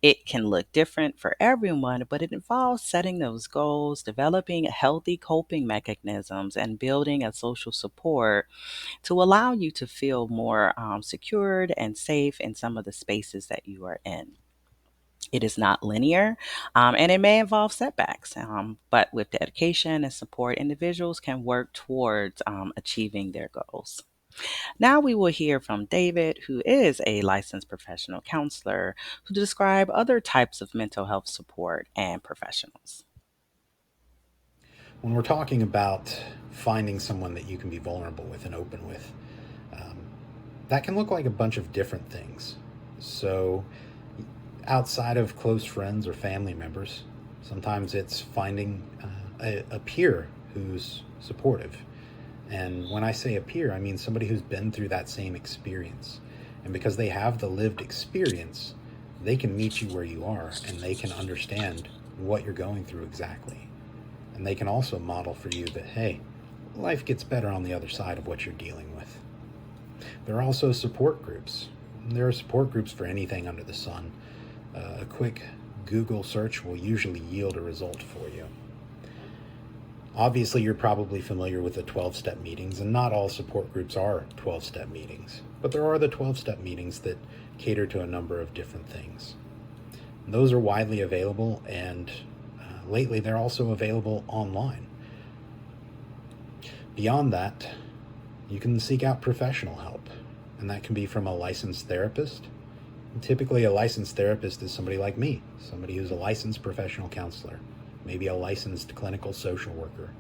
It can look different for everyone, but it involves setting those goals, developing healthy coping mechanisms, and building a social support to allow you to feel more secured and safe in some of the spaces that you are in. It is not linear, and it may involve setbacks, but with dedication and support, individuals can work towards achieving their goals. Now we will hear from David, who is a licensed professional counselor, who describe other types of mental health support and professionals. When we're talking about finding someone that you can be vulnerable with and open with, um, that can look like a bunch of different things. So, outside of close friends or family members, sometimes it's finding a peer who's supportive. And when I say a peer, I mean somebody who's been through that same experience. And because they have the lived experience, they can meet you where you are and they can understand what you're going through exactly. And they can also model for you that, hey, life gets better on the other side of what you're dealing with. There are also support groups. There are support groups for anything under the sun. A quick Google search will usually yield a result for you. Obviously, you're probably familiar with the 12-step meetings, and not all support groups are 12-step meetings, but there are the 12-step meetings that cater to a number of different things. Those are widely available, and lately they're also available online. Beyond that, you can seek out professional help, and that can be from a licensed therapist. And typically, a licensed therapist is somebody like me, somebody who's a licensed professional counselor, maybe a licensed clinical social worker,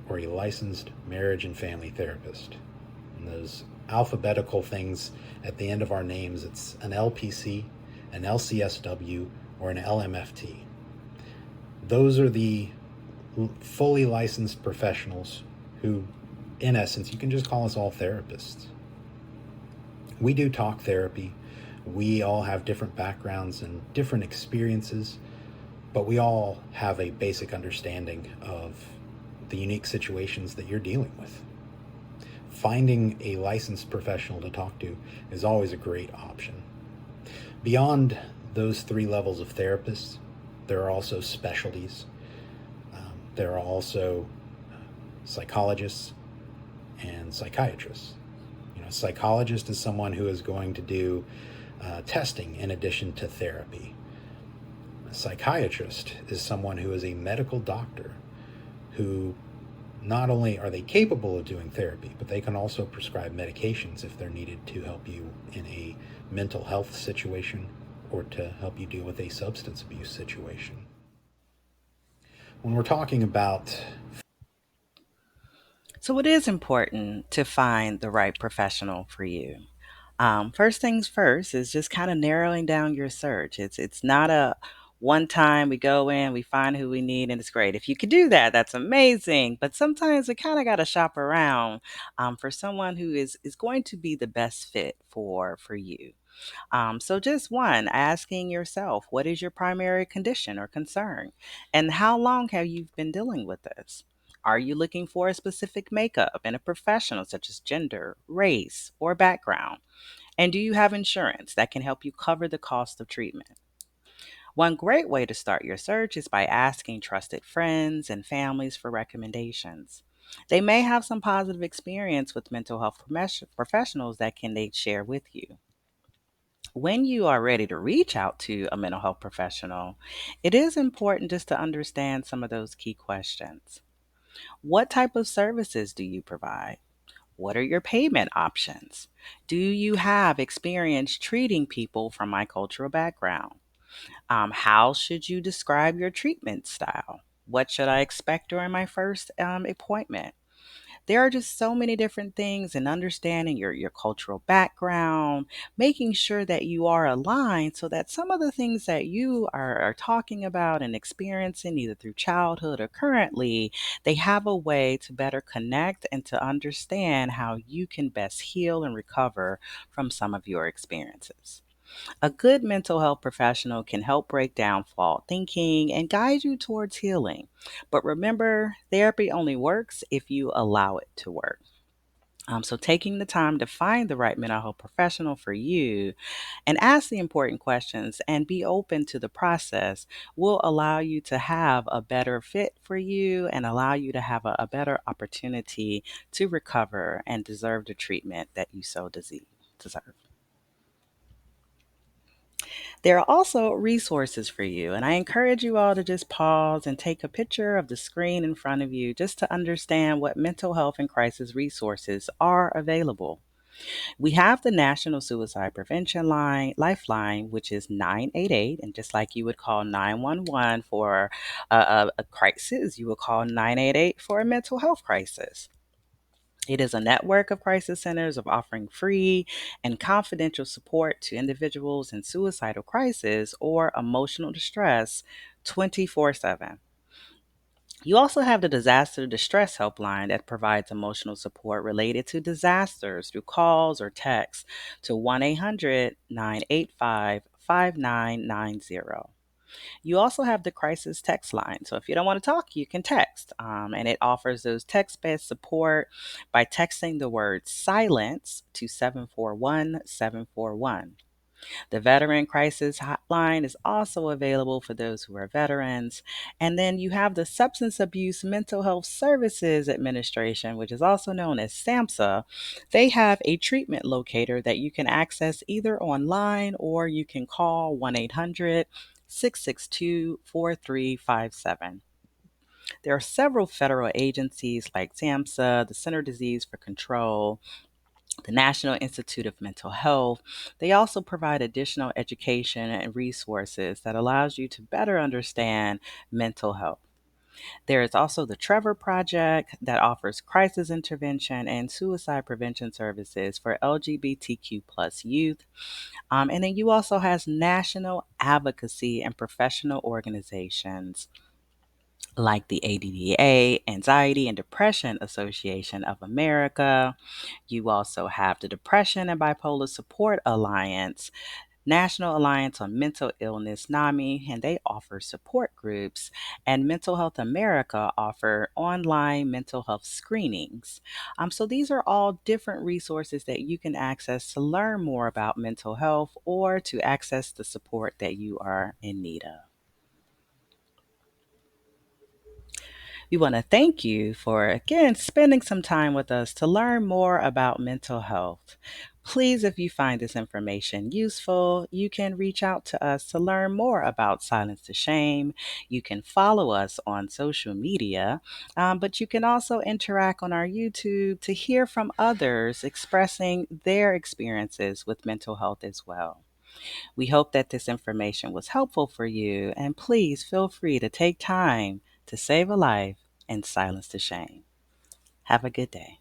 or a licensed marriage and family therapist. And those alphabetical things at the end of our names, it's an LPC, an LCSW, or an LMFT. Those are the fully licensed professionals who, in essence, you can just call us all therapists. We do talk therapy. We all have different backgrounds and different experiences, but we all have a basic understanding of the unique situations that you're dealing with. Finding a licensed professional to talk to is always a great option. Beyond those three levels of therapists, there are also specialties. There are also psychologists and psychiatrists. A psychologist is someone who is going to do testing in addition to therapy. A psychiatrist is someone who is a medical doctor who not only are they capable of doing therapy, but they can also prescribe medications if they're needed to help you in a mental health situation or to help you deal with a substance abuse situation. When we're talking about So it is important to find the right professional for you. First things first is just kind of narrowing down your search. It's not a one time we go in, we find who we need, and it's great. If you could do that, that's amazing. But sometimes we kind of got to shop around for someone who is going to be the best fit for you. So, just one, asking yourself, what is your primary condition or concern? And how long have you been dealing with this? Are you looking for a specific makeup and a professional, such as gender, race, or background? And do you have insurance that can help you cover the cost of treatment? One great way to start your search is by asking trusted friends and families for recommendations. They may have some positive experience with mental health professionals that can they share with you. When you are ready to reach out to a mental health professional, it is important just to understand some of those key questions. What type of services do you provide? What are your payment options? Do you have experience treating people from my cultural background? How should you describe your treatment style? What should I expect during my first appointment? There are just so many different things, and understanding your cultural background, making sure that you are aligned so that some of the things that you are talking about and experiencing either through childhood or currently, they have a way to better connect and to understand how you can best heal and recover from some of your experiences. A good mental health professional can help break down flawed thinking and guide you towards healing. But remember, therapy only works if you allow it to work. So, taking the time to find the right mental health professional for you and ask the important questions and be open to the process will allow you to have a better fit for you and allow you to have a better opportunity to recover and deserve the treatment that you so deserve. There are also resources for you, and I encourage you all to just pause and take a picture of the screen in front of you just to understand what mental health and crisis resources are available. We have the National Suicide Prevention Line Lifeline, which is 988, and just like you would call 911 for a crisis, you would call 988 for a mental health crisis. It is a network of crisis centers of offering free and confidential support to individuals in suicidal crisis or emotional distress 24/7. You also have the Disaster Distress Helpline that provides emotional support related to disasters through calls or texts to 1 800 985 5990. You also have the crisis text line. So if you don't want to talk, you can text. And it offers those text based support by texting the word silence to 741 741. The Veteran Crisis Hotline is also available for those who are veterans. And then you have the Substance Abuse Mental Health Services Administration, which is also known as SAMHSA. They have a treatment locator that you can access either online or you can call 1 800 662 4357. There are several federal agencies like SAMHSA, the Center Disease for Control, the National Institute of Mental Health. They also provide additional education and resources that allows you to better understand mental health. There is also the Trevor Project that offers crisis intervention and suicide prevention services for LGBTQ plus youth. And then you also has national advocacy and professional organizations like the ADDA, Anxiety and Depression Association of America. You also have the Depression and Bipolar Support Alliance, National Alliance on Mental Illness, NAMI, and they offer support groups. And Mental Health America offer online mental health screenings. So these are all different resources that you can access to learn more about mental health or to access the support that you are in need of. We want to thank you for, again, spending some time with us to learn more about mental health. Please, if you find this information useful, you can reach out to us to learn more about Silence to Shame. You can follow us on social media, but you can also interact on our YouTube to hear from others expressing their experiences with mental health as well. We hope that this information was helpful for you, and please feel free to take time to save a life and silence the shame. Have a good day.